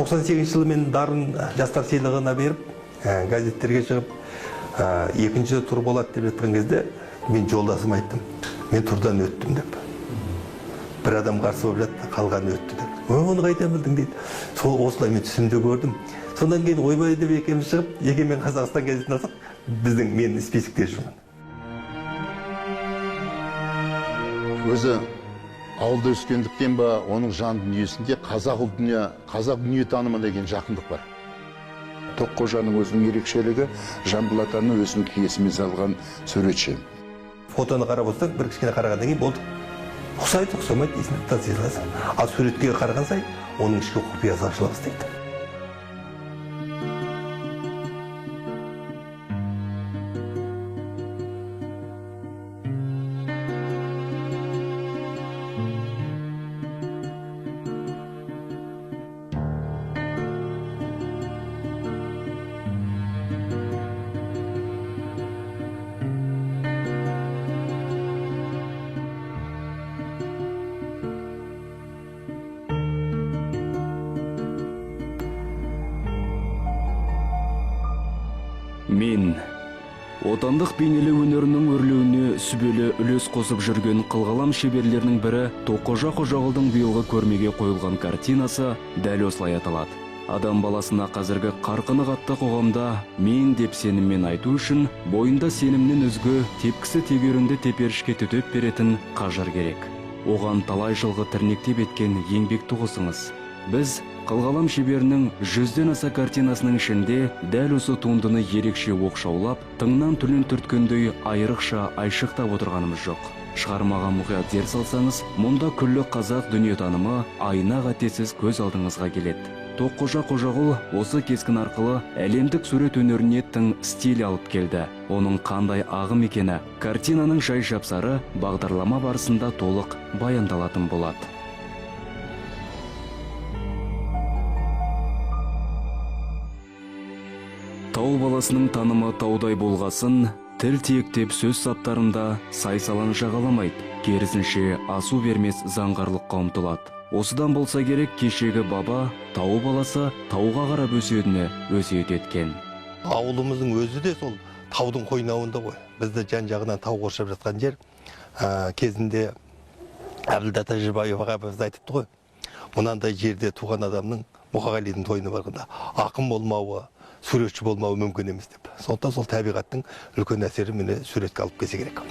98 жылы мен дарын жастар сыйлығына беріп, газеттерге шығып, екінші тур болады деп жатқан кезде мен жолдасым айттым, мен турдан өттім деп. Бір адам қарсы болып жатты, қалғаны өтті деп. Оны қайдан білдің дейді. Сол осылай мен түсімде көрдім. Сондан кейін ойбай деп екеуміз шығып, егемен Қазақстан газетін алсақ, мен списокте жүрмін. Өзі ауылда өскендіктен ба, оның жан дүниесінде қазақ дүниетанымы деген жақындық бар. Тоққожаның өзінің ерекшелігі Жамбыл атаны өзінің киесімен салған суретші. Фотоны қарап отырсақ, бір кішкене қарағаннан кейін болды. Ұқсайды, ұқсамайды дейсің, тасыйласың. Ал суретке қараған сайын, оның ішкі құпиясы ашыла бастайды. Мен отандық бейнелеу өнерінің өрлеуіне сүбелі үлес қосып жүрген қылғалам шеберлерінің бірі Тоққожа Қожағұлдың биылғы көрмеге қойылған картинасы дәл осылай аталады. Адам баласына қазіргі қарқыны қатты қоғамда мен деп сеніммен айту үшін бойында сенімнен өзге тепкісі тегеурінді теперішке төтеп беретін қажыр керек. Оған талай жылғы тірнектеп еткен еңбек туғысыңыз. Біз қылғалам шеберінің 100-ден аса картинасының ішінде дәл осы туындыны ерекше оқшаулап, тыңнан түлін түрткендей айрықша айшықтап отырғанымыз жоқ. Шығармаға мұқият зер салсаңыз, мұнда күллі қазақ дүниетанымы айна қатесіз көз алдыңызға келеді. Тоққожа Қожағұл осы кескін арқылы әлемдік сурет өнеріне тың стиль алып келді. Оның қандай ағым екені картинаның жай-жапсары бағдарлама барысында толық баяндалатын болады. Тау баласының танымы таудай болғасын, тіл тиектеп сөз саптарында сай-салан жағаламайды, керісінше асу бермес заңғарлыққа ұмтылады. Осыдан болса керек, кешегі баба тау баласы тауға қарап өсетіні өсиет еткен. Ауылымыздың өзі де сол таудың қойнауында ғой. Бізді жан-жағынан тау қоршап жатқан жер. Кезінде Әбділда Тәжібаев ағамыз айтыпты ғой. Мұнандай жерде туған адамның Мұқағалидың тойына барғанда ақын болмауы, суретші болмауы мүмкін емес деп. Сондықтан сол табиғаттың үлкен әсері мені суретке алып келсе керек.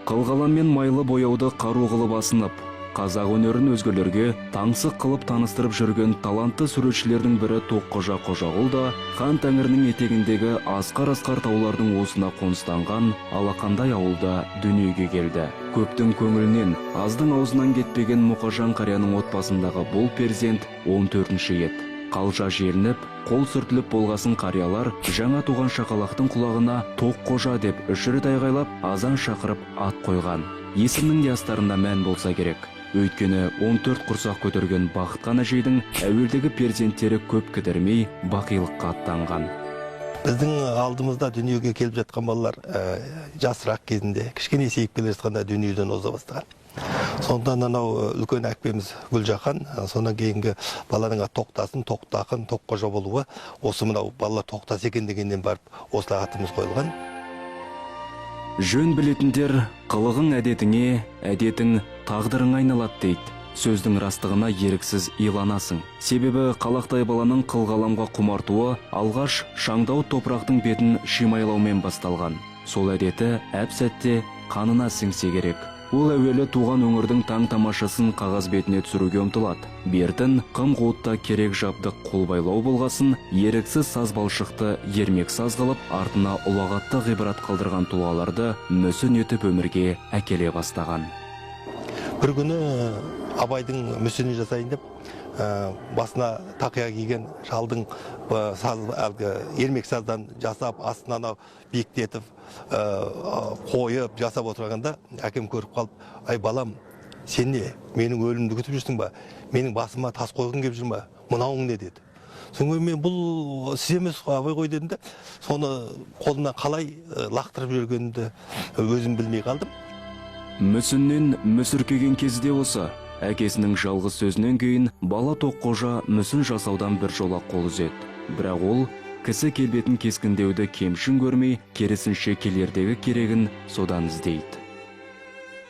Қылғалам мен майлы бояуды қару қылып асынып, қазақ өнерін өзгелерге таңсық қылып таныстырып жүрген талантты суретшілердің бірі Тоққожа Қожағұл да хан тәңірінің етегіндегі асқар-асқар таулардың осына қоныстанған алақандай ауылда дүниеге келді. Көптің көңілінен, аздың аузынан кетпеген Мұқажан қарияның отбасындағы бұл перзент 14-ші еді. Қалжа желініп, қол сүртіліп болғасын қариялар жаңа туған шақалақтың құлағына Тоққожа деп үш рет айғайлап, азан шақырып ат қойған. Есімнің де астарында мән болса керек. Өйткені 14 құрсақ көтерген бақытқан әжейдің әуелдегі перзенттері көп кідірмей бақилыққа аттанған. Біздің алдымызда дүниеге келіп жатқан балалар жасырақ кезінде, кішкене есейіп келе жатқанда дүниеден оза бастаған. Сондан анау үлкен әкпеміз Гүлжахан, сонан кейінгі баланың Тоқтасын, Тоқтақын, Тоққожа болуы, осы мынау балалар Тоқтас екен дегеннен барып, осылай атымыз қойылған. Жөн білетіндер, қылығың әдетіңе, әдетің тағдырың айналады дейді. Сөздің растығына еріксіз иланасың. Себебі қалақтай баланың қылғаламға құмартуы алғаш шаңдау топырақтың бетін шимайлаумен басталған. Сол әдеті әп-сәтте қанына сіңсе керек. Ол әуелі туған өңірдің таң тамашасын қағаз бетіне түсіруге ұмтылады. Бертін қым-қуытта керек жабдық қолбайлау болғасын, еріксіз саз балшықты ермек саз қылып, артына ұлағатты ғибрат қалдырған тұлғаларды мүсін етіп өмірге әкеле бастаған. Бір күні Абайдың мүсінін жасайын деп, басына тақия киген шалдың ермек саздан жасап, астынан биіктетіп, қойып, жасап отырғанда, әкем көріп қалып, ай балам, сен не, менің өлімді күтіп жүрсің ба? Менің басыма тас қойғың кеп жүр ма? Мынауың не деді. Соңғы мен бұл сіз емес абай ғой дедім де, соны қолымнан қалай лақтырып жүргенімді өзім білмей қалдым. Мүсіннен мүсіркеген кезде осы. Әкесінің жалғыз сөзінен кейін бала Тоққожа мүсін жасаудан бір жола қол үзеді. Бірақ ол кісі келбетін кескіндеуді кемшін көрмей, керісінше келердегі керегін содан іздейді.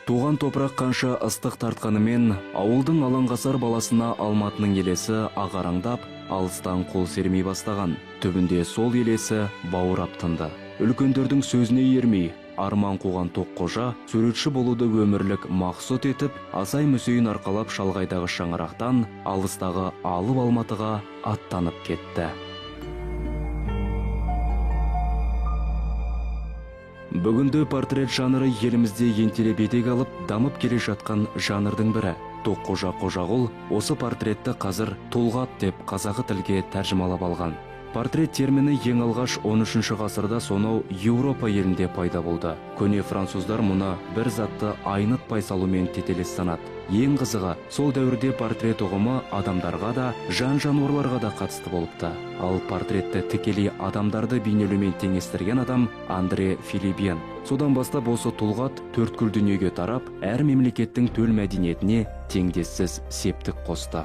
Туған топырақ қанша ыстық тартқанымен, ауылдың алаңғасар баласына Алматының елесі ағараңдап, алыстан қол сермей бастаған. Түбінде сол елесі бауырап тынды. Үлкендердің сөзіне ермей, арман қуған Тоққожа суретші болуды өмірлік мақсұт етіп, Асай Мүсейін арқалап шалғайдағы шаңырақтан алыстағы алып Алматыға аттанып кетті. Бүгінде портрет жанры елімізде ентеле бетек алып, дамып келе жатқан жанрдың бірі. Тоққожа Қожағұл осы портретті қазір Тұлғат деп қазақы тілге тәржімалап алған. Портрет термині ең алғаш 13 ғасырда сонау Еуропа елінде пайда болды. Көне француздар мұны бір затты айнытпай салумен тетелес санады. Ең қызығы, сол дәуірде портрет ұғымы адамдарға да, жан-жануарларға да қатысты болыпты. Ал портретті тікелей адамдарды бейнелеумен теңестірген адам Андре Филибен. Содан бастап осы Тұлғат төрткүл дүниеге тарап, әр мемлекеттің төл мәдениетіне теңдессіз септік қосты.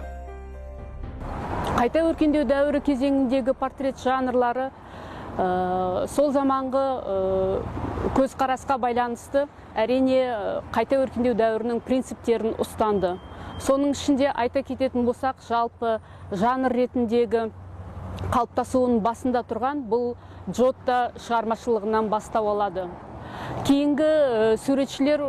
Қайта өркендеу дәуірі кезеңіндегі портрет жанрлары сол заманғы көзқарасқа байланысты әрине қайта өркендеу дәуірінің принциптерін ұстанды. Соның ішінде айта кететін болсақ, жалпы жанр ретіндегі қалыптасуының басында тұрған бұл Джотто шығармашылығынан бастау алады. Кейінгі суретшілер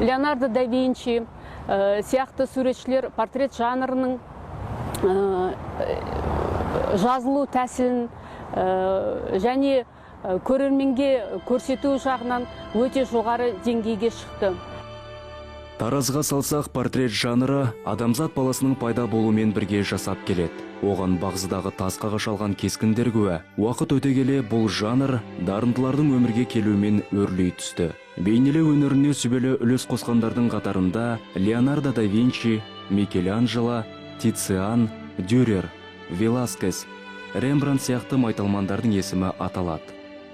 Леонардо да Винчи сияқты суретшілер портрет жанрының жазылу тәсілін және көрерменге көрсету жағынан өте жоғары деңгейге шықты. Таразға салсақ, портрет жанры адамзат баласының пайда болуымен бірге жасап келеді. Оған бағзыдағы тасқа қашалған кескіндер куә. Уақыт өте келе бұл жанр дарындылардың өмірге келуімен өрлей түсті. Бейнелеу өнеріне сүбелі үлес қосқандардың қатарында Леонардо да Винчи, Микеланджело, Тициан, Дюрер, Веласкес, Рембрандт сияқты майталмандардың есімі аталады.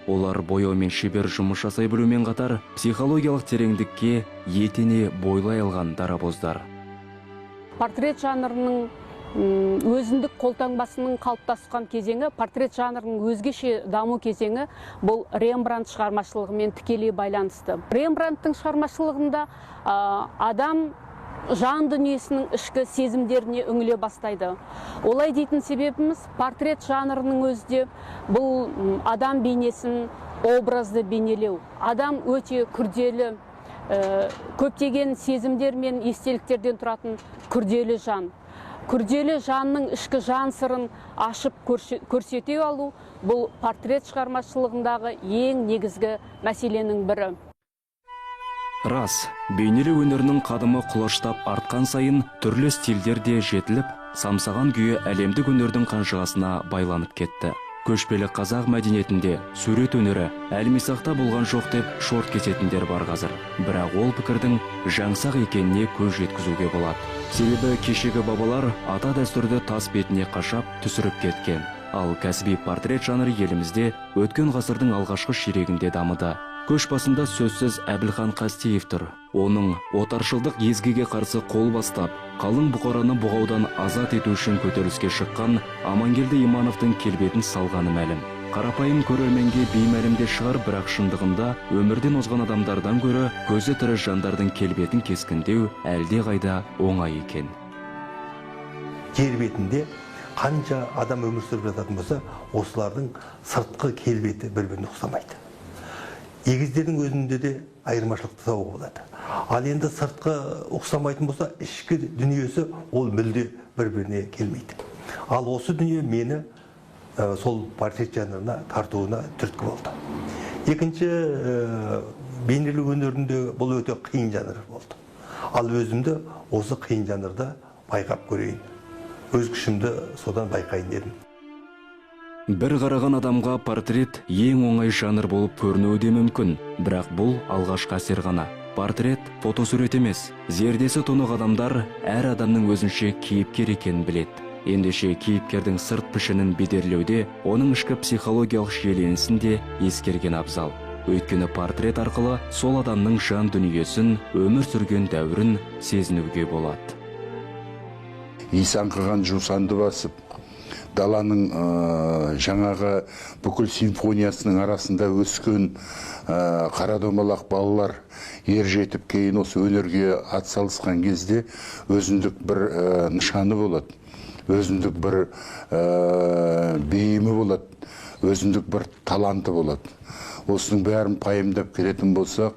Олар бояумен шебер жұмыс жасай білумен қатар, психологиялық тереңдікке етене бойлай алған дарабоздар. Портрет жанрының өзіндік қолтаңбасының қалыптасқан кезеңі, портрет жанрының өзгеше даму кезеңі бұл Рембрандт шығармашылығымен тікелей байланысты. Рембрандттың шығармашылығында адам жан дүниесінің ішкі сезімдеріне үңіле бастайды. Олай дейтін себебіміз, портрет жанрының өзде бұл адам бейнесін образды бейнелеу. Адам өте күрделі, көптеген сезімдер мен естеліктерден тұратын күрделі жан. Күрделі жанның ішкі жан сырын ашып көрсете алу бұл портрет шығармашылығындағы ең негізгі мәселенің бірі. Рас, бейнелеу өнерінің қадымы құлаштап артқан сайын түрлі стильдер де жетіліп, самсаған күйі әлемдік өнердің қанжығасына байланып кетті. Көшпелі қазақ мәдениетінде сурет өнері әлмисақта болған жоқ деп шорт кесетіндер бар қазір. Бірақ ол пікірдің жаңсақ екеніне көз жеткізуге болады. Себебі кешегі бабалар ата дәстүрді тас бетіне қашап түсіріп кеткен. Ал кәсіби портрет жанры елімізде өткен ғасырдың алғашқы ширегінде дамыды. Көш басында сөзсіз Әбілхан Қастеев тұр. Оның отаршылдық езгіге қарсы қол бастап, қалың бұқараны бұғаудан азат ету үшін көтеріліске шыққан Амангелді Имановтың келбетін салғаны мәлім. Қарапайым көрерменге беймәлімде шығар, бірақ шындығында өмірден озған адамдардан гөрі көзі тірі жандардың келбетін кескіндеу әлде қайда оңай екен. Жер бетінде қанша адам өмір сүріп жататын болса, осылардың сыртқы келбеті бір-біріне ұқсамайды. Егіздердің өзінде де айырмашылықты табуға болады. Ал енді сыртқы ұқсамайтын болса, ішкі дүниесі ол мүлде бір-біріне келмейді. Ал осы дүние мені сол портрет жанрына тартуына түрткі болды. Екінші, бейнелеу өнерінде бұл өте қиын жанр болды. Ал өзімді осы қиын жанрда байқап көрейін. Өз күшімді содан байқайын дедім. Бір қараған адамға портрет ең оңай жанр болып көрінуі де мүмкін, бірақ бұл алғашқы әсер ғана. Портрет фотосурет емес. Зердесі тұнық адамдар әр адамның өзінше кейіпкер екенін біледі. Ендеше кейіпкердің сырт пішінін бедерлеуде, оның ішкі психологиялық шиеленісін де ескерген абзал. Өйткені портрет арқылы сол адамның жан дүниесін, өмір сүрген дәуірін сезінуге болады. Исан қылған жусанды басып, даланың жаңағы бүкіл симфониясының арасында өскен қарадомалақ балалар ер жетіп кейін осы өнерге атсалысқан кезде өзіндік бір нышаны болады, өзіндік бір бейімі болады, өзіндік бір таланты болады. Осының бәрін пайымдап келетін болсақ,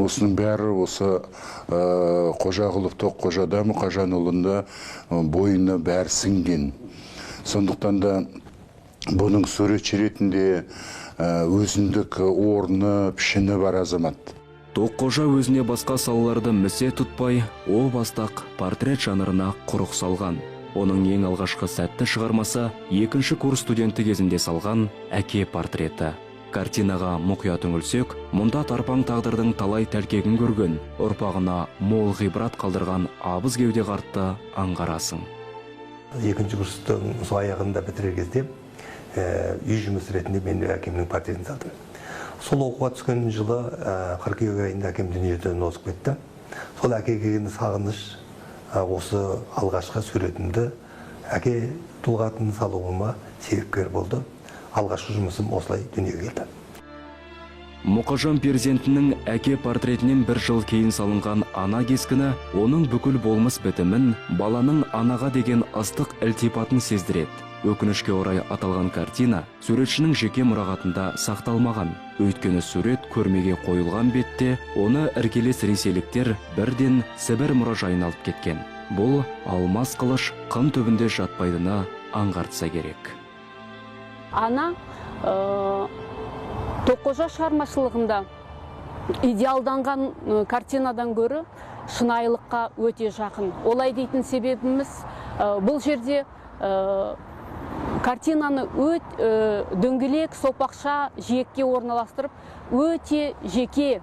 осының бәрі осы Қожағұлов Тоққожада Мұқажанұлында бойына бәрі сіңген. Сондықтан да бұның суретші ретінде өзіндік орны, пішіні бар азамат. Тоққожа өзіне басқа салаларды місе тұтпай, о бастақ портрет жанрына құрық салған. Оның ең алғашқы сәтті шығармасы екінші курс студенті кезінде салған әке портреті. Картинаға мұқият үңілсек, мұнда тарпаң тағдырдың талай тәлкегін көрген, ұрпағына мол ғибрат қалдырған абыз кеуде қартты аңғарасың. Екінші курстың аяғында бітірер кезде үй жұмыс ретінде мен әкемнің портретін салдым. Сол оқуға түскен жылы қыркүйек айында әкем дүниеден озып кетті. Сол әкеге сағыныш осы алғашқы суретімді әке тұлғатын салуыма себепкер болды. Алғашқы жұмысым осылай дүниеге келді. Мұқажан перзентінің әке портретінен бір жыл кейін салынған ана кескіні оның бүкіл болмыс бітімін, баланың анаға деген ыстық ілтипатын сездіреді. Өкінішке орай аталған картина суретшінің жеке мұрағатында сақталмаған. Өйткені сурет көрмеге қойылған бетте оны іргелес ресейліктер бірден Сібір мұражайына алып кеткен. Бұл алмас қылыш қын түбінде жатпайтыны аңғартса керек. Ана Тоққожа шығармашылығында идеалданған картинадан гөрі шынайылыққа өте жақын. Олай дейтін себебіміз бұл жерде картинаны дөңгелек сопақша жиекке орналастырып, өте жеке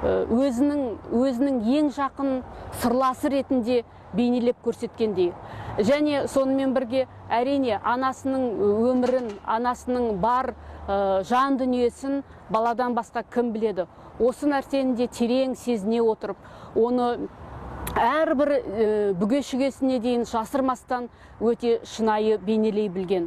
өзінің ең жақын сырласы ретінде бейнелеп көрсеткендей. Және сонымен бірге әрине анасының өмірін, анасының бар жан дүниесін баладан басқа кім біледі. Осы нәрсені де терең сезіне отырып, оны әрбір бүге-шүгесіне дейін жасырмастан өте шынайы бейнелей білген.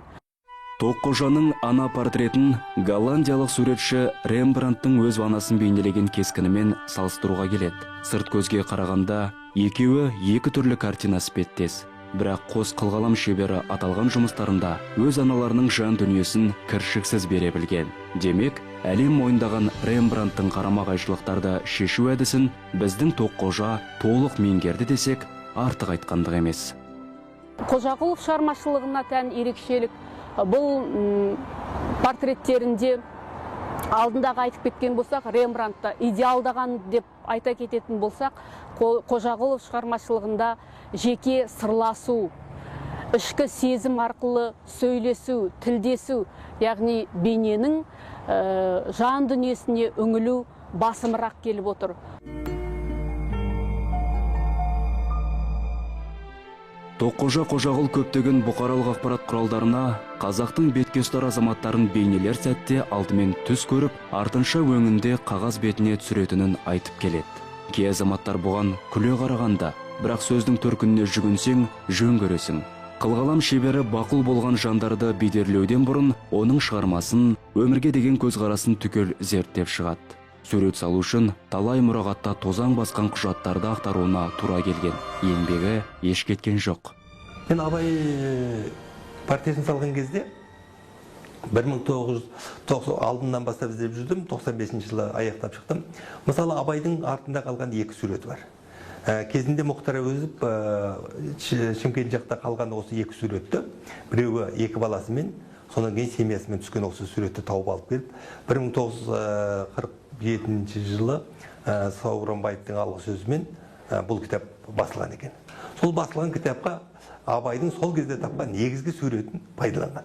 Тоққожаның ана портретін голландиялық суретші Рембрандттың өз анасын бейнелеген кескінімен салыстыруға келеді. Сырт көзге қарағанда екеуі екі түрлі картина іспеттес. Бірақ қос қылғалам шебері аталған жұмыстарында өз аналарының жан дүниесін кіршіксіз бере білген. Демек, әлем мойындаған Рембрандттың қарама-қайшылықтарды шешу әдісін біздің Тоққожа толық меңгерді десек, артық айтқандық емес. Қожағұлов шығармашылығына тән ерекшелік бұл портреттерінде алдындағы айтып кеткен болсақ, Рембрандтта идеалдаған деп айта кететін болсақ, Қожағұлов шығармашылығында жеке сырласу, ішкі сезім арқылы сөйлесу, тілдесу, яғни бейненің жан дүниесіне үңілу басымырақ келіп отыр. Тоққожа Қожағұл көптеген бұқаралық ақпарат құралдарына қазақтың бетке ұстар азаматтарын бейнелер сәтте алдымен түс көріп, артынша өңінде қағаз бетіне түсіретінін айтып келеді. Кей азаматтар бұған күле қарағанда, бірақ сөздің төркініне жүгінсең, жөн көресің. Қылғалам шебері бақұл болған жандарды бедерлеуден бұрын оның шығармасын, өмірге деген көзқарасын түгел зерттеп шығады. Сурет салу үшін талай мұрағатта тозаң басқан құжаттарды ақтаруына тура келген. Еңбегі еш кеткен жоқ. Мен Абай портретін салған кезде 1990 алдынан бастап іздеп жүрдім, 95 жылы аяқтап шықтым. Мысалы, Абайдың артында қалған екі суреті бар. Кезінде Мұхтар Әуезов Шымкент жақта қалған осы екі суретті, біреуі екі баласымен, содан кейін семьясымен түскен осы суретті тауып алып келіп, 1947 жылы Сауранбаевтың алғы сөзімен бұл кітап басылған екен. Сол басылған кітапқа Абайдың сол кезде тапқан негізгі суретін пайдаланған.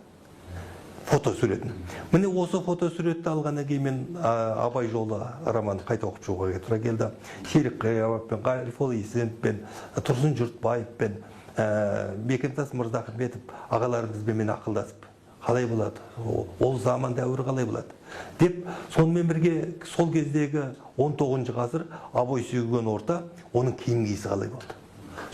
Фотосуретін. Міне осы фотосуретті алғаннан кейін мен Абай жолы романды қайта оқып шығуға тура келді. Серік Қиямовпен, Ғарифолла Есеновпен, Тұрсын Жұртбаевпен, Мекемтас Мырзахметов ағаларымызбен мен ақылдасып қалай болады, ол заман дәуірі қалай болады деп, сонымен бірге сол кездегі 19 ғасыр абой сүйген орта, оның киім киісі қалай болды,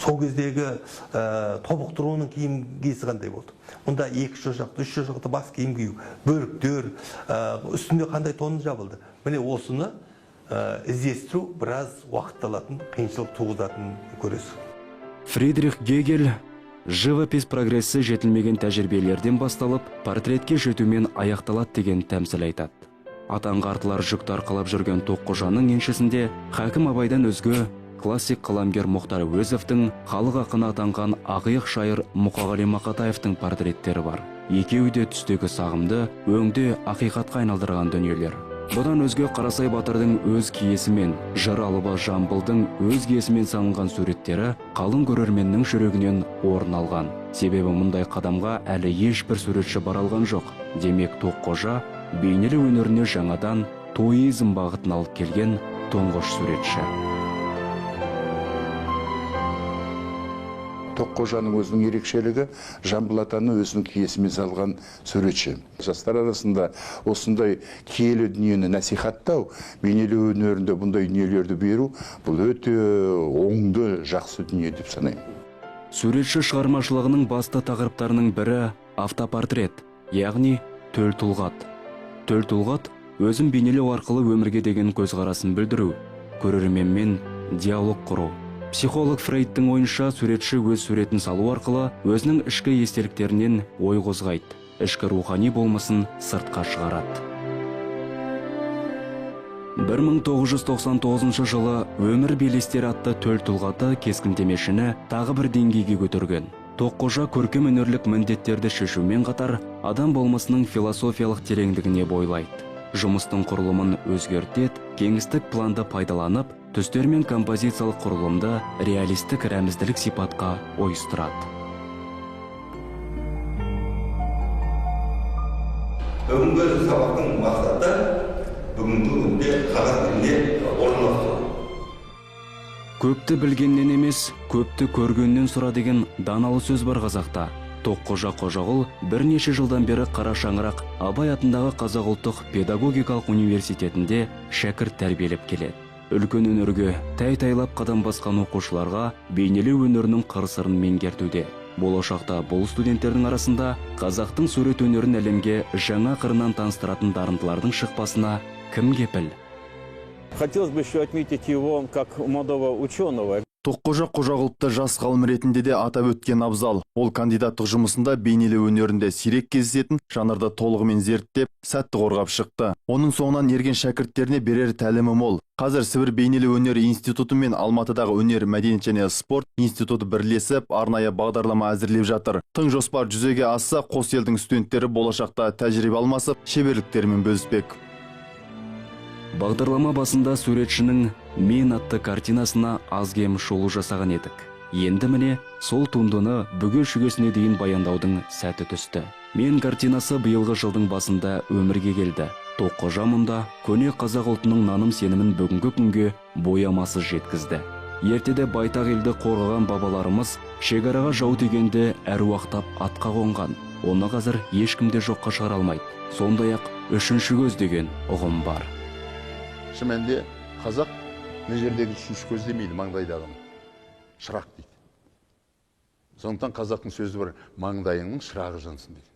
сол кездегі тобықтыруының киім киісі қандай болды, мұнда 2 шошақты 3 шошақты бас киім кию, бөріктер, үстінде қандай тон жабылды, міне осыны іздестіру біраз уақыт алатын, қиыншылық туғызатынын көресіз. Фридрих Гегель живопись прогрессы жетілмеген тәжірибелерден басталып, портретке жетумен аяқталады деген тәмсіл айтады. Атаңға артылар жүкті арқалап жүрген Тоққожаның еншісінде Хакім Абайдан өзге классик қаламгер Мұхтар Әуезовтің, халық ақыны атанған ақиық шайыр Мұқағали Мақатаевтың портреттері бар. Екеуі де түстегі сағымды, өңде ақиқатқа айналдырған дүниелер. Бұдан өзге Қарасай батырдың өз киесімен, жыр алыбы Жамбылдың өз киесімен салынған суреттері қалың көрерменнің жүрегінен орын алған. Себебі мұндай қадамға әлі ешбір суретші бара алған жоқ. Демек Тоққожа бейнелі өнеріне жаңадан туизм бағытын алып келген тұңғыш суретші. Тоққожаның өзінің ерекшелігі Жамбыл атаны өзінің киесімен салған суретші. Жастар арасында осындай киелі дүниені насихаттау, бейнелеу өнерінде бұндай дүниелерді беру, бұл өте оңды, жақсы дүние деп санаймын. Суретші шығармашылығының басты тақырыптарының бірі автопортрет, яғни төл тұлғат. Төл тұлғат өзін бейнелеу арқылы өмірге деген көзқарасын білдіру, көрерменмен диалог құру. Психолог Фрейдтің ойынша суретші өз суретін салу арқылы өзінің ішкі естеліктерінен ой қозғайды, ішкі рухани болмысын сыртқа шығарады. 1999 жылы «Өмір белестері» атты төл тұлғаты кескіндемешіні тағы бір деңгейге көтерген. Тоққожа көркем өнерлік міндеттерді шешумен қатар адам болмысының философиялық тереңдігіне бойлайды. Жұмыстың құрылымын өзгертеді, кеңістік планды пайдаланып, түстер мен композициялық құрылымды реалистік рәмізділік сипатқа ойыстырады. Бүгінгі сабақтың мақсаты бүгінгі күнде қазақ тілінде орналастыру. Көпті білгеннен емес, көпті көргеннен сұра деген даналы сөз бар қазақта. Тоққожа Қожағұл бірнеше жылдан бері Қара шаңырақ Абай атындағы Қазақ ұлттық педагогикалық университетінде шәкірт тәрбиелеп келеді. Үлкен өнерге тәй-тайлап қадам басқан оқушыларға бейнелеу өнерінің қыр-сырын меңгертуде. Болашақта бұл студенттердің арасында қазақтың сурет өнерін әлемге жаңа қырынан таныстыратын дарындылардың шықпасына кім кепіл? Хотелось бы еще отметить его как молодого ученого. Тоққожа Қожағұловты жас ғалым ретінде де атап өткен абзал. Ол кандидаттық жұмысында бейнелеу өнерінде сирек кездесетін жанрды толығымен зерттеп, сәтті қорғап шықты. Оның соңынан ерген шәкірттеріне берер тәлімі мол. Қазір Сібір бейнелеу өнер институты мен Алматыдағы өнер, мәдениет және спорт институты бірлесіп, арнайы бағдарлама әзірлеп жатыр. Тың жоспар жүзеге асса, қос елдің студенттері болашақта тәжірибе алмасып, шеберліктерімен бөліспек. Бағдарлама басында суретшінің «Мен» атты картинасына аз-кем шолу жасаған едік. Енді міне сол туындыны бүге-шүгесіне дейін баяндаудың сәті түсті. «Мен» картинасы биылғы жылдың басында өмірге келді. Тоққожа мұнда көне қазақ ұлтының наным-сенімін бүгінгі күнге боямасыз жеткізді. Ертеде байтақ елді қорғаған бабаларымыз шекараға жау дегенде әруақтап атқа қонған. Оны қазір ешкімде жоққа шығара алмайды. Сондай-ақ үшінші көз деген ұғым бар. Шынымен қазақ мына жердегі үшінші көз демейді, маңдайдағы шырақ дейді. Сондықтан қазақтың сөзі бар, маңдайыңның шырағы жансын дейді.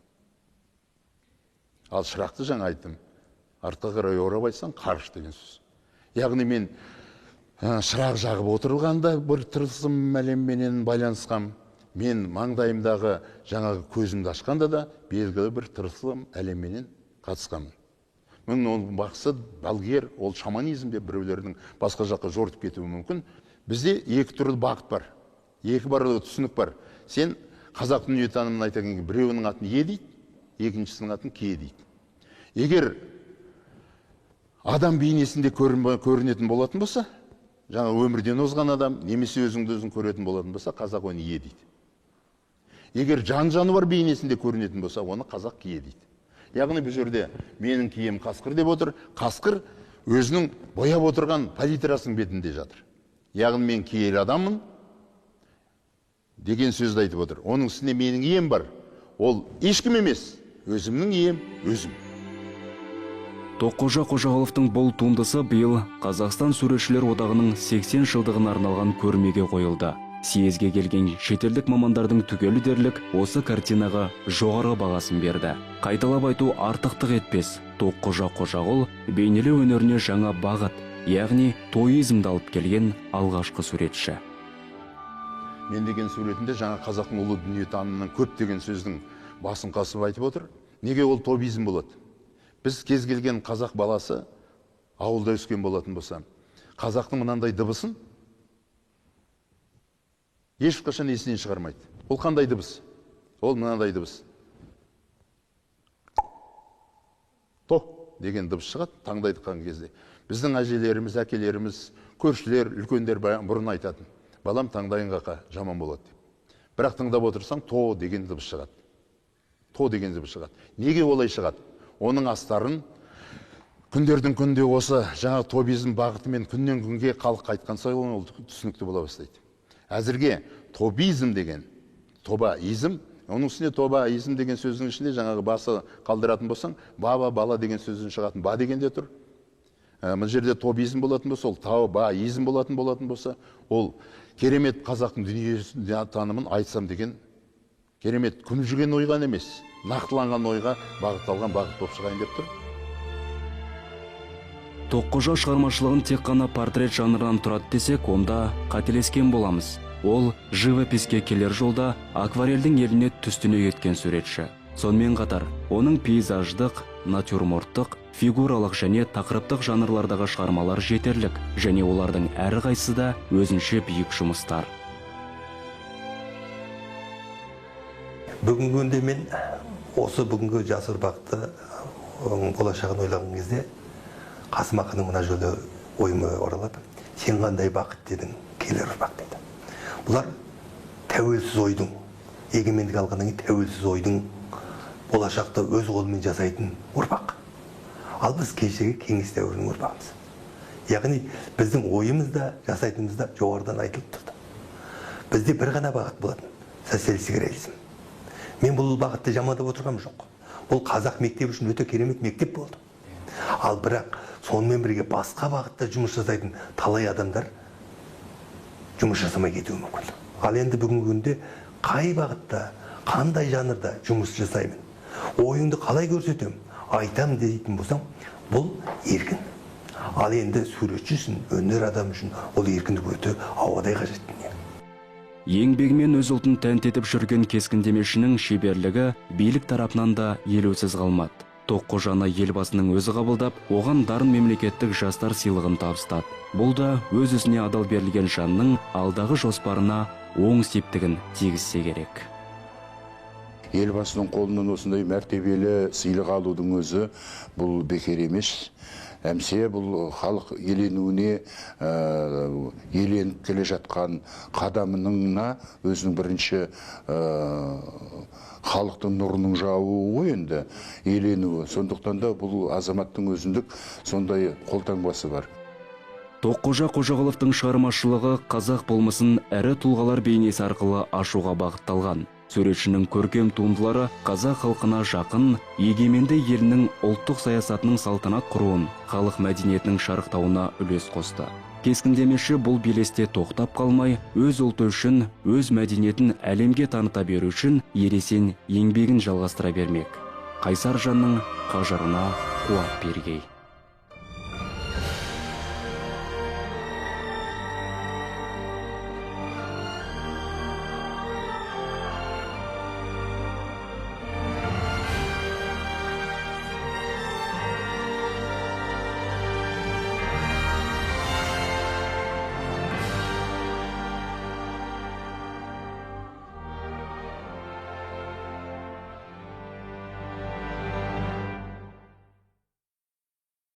Ал шырақты жаңа айттым, артқа қарай орап айтсаң қарыш деген сөз. Яғни мен шырақ жағып отырғанда бір тылсым әлемменен байланысқам, мен маңдайымдағы жаңағы көзімді ашқанда да белгілі бір тылсым әлемменен қатысқамын. Оның мақсат балгер, ол шаманизмде біреулердің басқа жаққа жортып кетуі мүмкін. Бізде екі түрлі бағыт бар, екі барлы түсінік бар. Сен қазақ дүниетанымын айтқан кезде біреуінің атын Е дейді, екіншісінің атын Ке дейді. Егер адам бейнесінде көрінетін болатын болса, жаңа өмірден озған адам, немесе өзіңді өзің көретін болатын болса, қазақ оны Е дейді. Егер жан-жануар бейнесінде көрінетін болса, оны қазақ Ке дейді. Яғни бұл жерде менің кием қасқыр деп отыр. Қасқыр өзінің бояп отырған палитрасының бетінде жатыр. Яғни мен киелі адаммын деген сөзді айтып отыр. Оның үстіне менің ием бар. Ол ешкім емес. өзімнің ем өзім. Тоққожа Қожағұловтың бұл туындысы биыл Қазақстан Суретшілер одағының 80 жылдығына арналған көрмеге қойылды. Съезге келген шетелдік мамандардың түгелі дерлік осы картинаға жоғары бағасын берді. Қайталап айту артықтық етпес, Тоққожа Қожағұл бейнелеу өнеріне жаңа бағыт, яғни тойизмді алып келген алғашқы суретші. Мен деген суретінде жаңа қазақтың ұлы дүниетанымының көп деген сөздің басын қасып айтып отыр. Неге ол тобизм болады? Біз кез келген қазақ баласы ауылда өскен болатын болса, қазақтың мынандай дыбысын ешқашан есінен шығармайды. Ол қандай дыбыс? Ол мынандай дыбыс. То деген дыбыс шығады таңдайтқан кезде. Біздің әжелеріміз, әкелеріміз, көршілер, үлкендер бұрын айтатын. Балам таңдайын қақа, жаман болады деп. Бірақ тыңдап отырсаң, то деген дыбыс шығады. То деген дыбыс шығады. Неге олай шығады? Оның астарын күндердің күнде осы жаңа тобизм бағытымен күннен күнге халық қайтқан сайын ол түсінікті бола бастайды. Әзірге тобизм деген, тоба-изм, оның үстіне тоба-изм деген сөздің ішінде жаңағы басы қалдыратын болсаң, баба, бала деген сөздің шығатын, ба деген де тұр. Бұл жерде тобизм болатын болса, ол тоба-изм болатын болса, ол керемет қазақтың дүние танымын айтсам деген керемет күмілжіген ойған емес, нақтыланған ойға бағытталған бағыт болып шығайын деп тұр. Тоққожа шығармашылығын тек қана портрет жанрынан тұрады десек, онда қателескен боламыз. Ол живописке келер жолда акварельдің еліне түстіне кеткен суретші. Сонымен қатар, оның пейзаждық, натюрморттық, фигуралық және тақырыптық жанрлардағы шығармалар жетерлік, және олардың әрқайсысы да өзінше биік жұмыстар. Бүгінгі күнде мен осы бүгінгі жас ұрпақты болашағын ойлаған кезде Қасым Ақынның мына жолы ойыма оралады. Сен қандай бақыт дедің, келер ұрпақ дейді. Бұлар тәуелсіз ойдың, егемендік алғаннан кейін тәуелсіз ойдың болашақта өз қолымен жасайтын ұрпақ. Ал біз кешегі кеңес дәуірінің ұрпағымыз. Яғни біздің ойымыз да жасайтынымыз да жоғарыдан айтылып тұрды. Бізде бір ғана бағыт болатын, социалистік реализм. Мен бұл бағытты жамандап отырғам жоқ. Бұл қазақ мектебі үшін өте керемет мектеп болды. Ал бірақ сонымен бірге басқа бағытта жұмыс жасайтын талай адамдар жұмыс жасамай кетуі мүмкін. Ал енді бүгінгі күнде қай бағытта, қандай жанрда жұмыс жасаймын, ойыңды қалай көрсетем, айтам дейтін болсам, бұл еркін. Ал енді суретші үшін, өнер адам үшін ол еркіндік өте ауадай қажет. Еңбегімен өз ұлтын тәнтетіп жүрген кескіндемешінің шеберлігі билік тарапынан да елеусіз қалмады. Тоққожаны елбасының өзі қабылдап, оған дарын мемлекеттік жастар сыйлығын табыстады. Бұл да өз-өзіне адал берілген жанның алдағы жоспарына оң септігін тигізсе керек. Елбасының қолынан осындай мәртебелі сыйлық алудың өзі бұл бекер емес. Әмсе бұл халық еленуіне, еленіп келе жатқан қадамына өзінің бірінші халықтың нұрының жауы ғой енді еленуі. Сондықтан да бұл азаматтың өзіндік сондай қолтаңбасы бар. Тоққожа Қожағұловтың шығармашылығы қазақ болмысын әрі тұлғалар бейнесі арқылы ашуға бағытталған. Суретшінің көркем туындылары қазақ халқына жақын, егеменді елінің ұлттық саясатының салтанат құруын, халық мәдениетінің шарықтауына үлес қосты. Кескіндемеші бұл белесте тоқтап қалмай, өз ұлты үшін, өз мәдениетін әлемге таныта беру үшін ересен еңбегін жалғастыра бермек. Қайсар жанның қажырына қуат бергей.